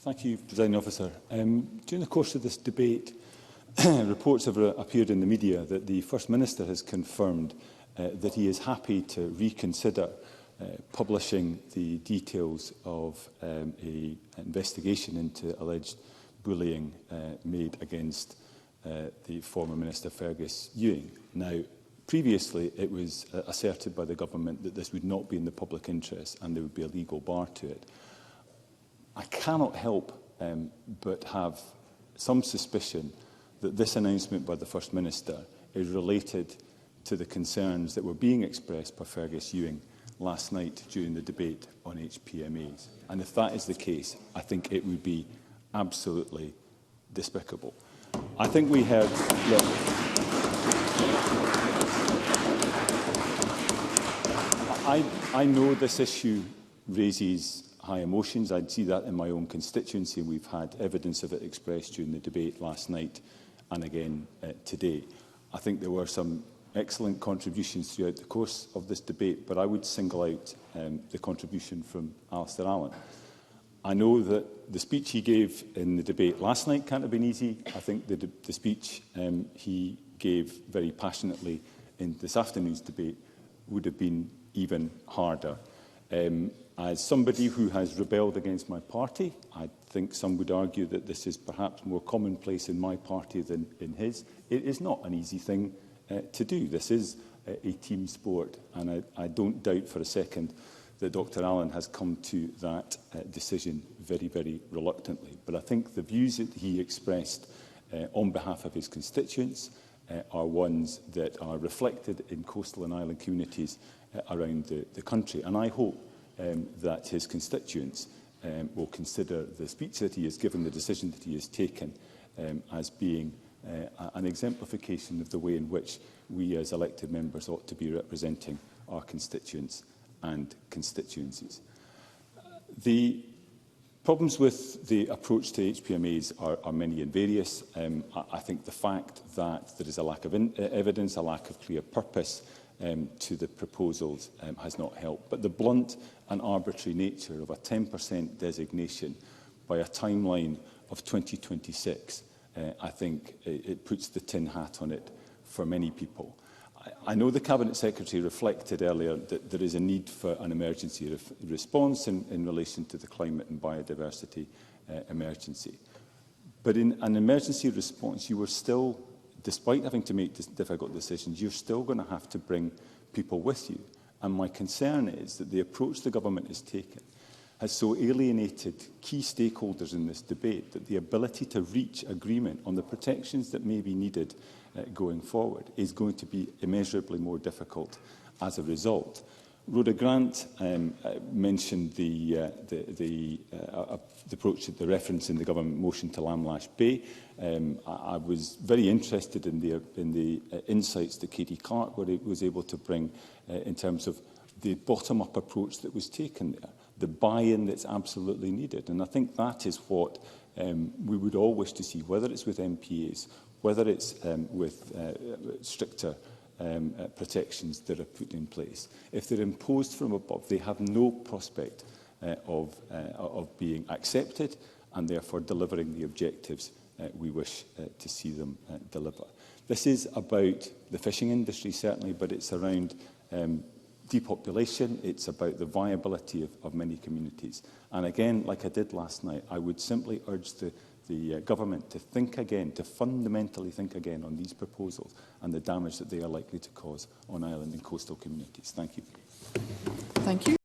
Thank you, Presiding Officer. During the course of this debate, reports have appeared in the media that the First Minister has confirmed that he is happy to reconsider publishing the details of an investigation into alleged bullying made against the former Minister Fergus Ewing. Now, previously it was asserted by the Government that this would not be in the public interest and there would be a legal bar to it. I cannot help but have some suspicion that this announcement by the First Minister is related to the concerns that were being expressed by Fergus Ewing last night during the debate on HPMAs. And if that is the case, I think it would be absolutely despicable. I think we heard... I know this issue raises high emotions. I'd see that in my own constituency, and we've had evidence of it expressed during the debate last night and again today. I think there were some excellent contributions throughout the course of this debate, but I would single out the contribution from Alistair Allen. I know that the speech he gave in the debate last night can't have been easy. I think the speech he gave very passionately in this afternoon's debate would have been even harder. As somebody who has rebelled against my party, I think some would argue that this is perhaps more commonplace in my party than in his. It is not an easy thing to do. This is a team sport, and I don't doubt for a second that Dr Allen has come to that decision very, very reluctantly. But I think the views that he expressed on behalf of his constituents are ones that are reflected in coastal and island communities around the country. And I hope that his constituents will consider the speech that he has given, the decision that he has taken, as being an exemplification of the way in which we as elected members ought to be representing our constituents and constituencies. The problems with the approach to HPMAs are many and various. I think the fact that there is a lack of evidence, a lack of clear purpose to the proposals has not helped. But the blunt and arbitrary nature of a 10% designation by a timeline of 2026, I think it puts the tin hat on it for many people. I know the Cabinet Secretary reflected earlier that there is a need for an emergency response in relation to the climate and biodiversity emergency. But in an emergency response, you were still, despite having to make difficult decisions, you're still going to have to bring people with you. And my concern is that the approach the Government has taken has so alienated key stakeholders in this debate that the ability to reach agreement on the protections that may be needed going forward is going to be immeasurably more difficult as a result. Rhoda Grant mentioned the approach, the reference in the Government motion to Lamlash Bay. I was very interested in the insights that Katie Clark was able to bring in terms of the bottom-up approach that was taken there, the buy-in that's absolutely needed. And I think that is what we would all wish to see, whether it's with MPAs, whether it's with stricter protections that are put in place. If they're imposed from above, they have no prospect of being accepted and therefore delivering the objectives we wish to see them deliver. This is about the fishing industry, certainly, but it's around depopulation. It's about the viability of many communities. And again, like I did last night, I would simply urge the Government to think again, to fundamentally think again on these proposals and the damage that they are likely to cause on island and coastal communities. Thank you. Thank you.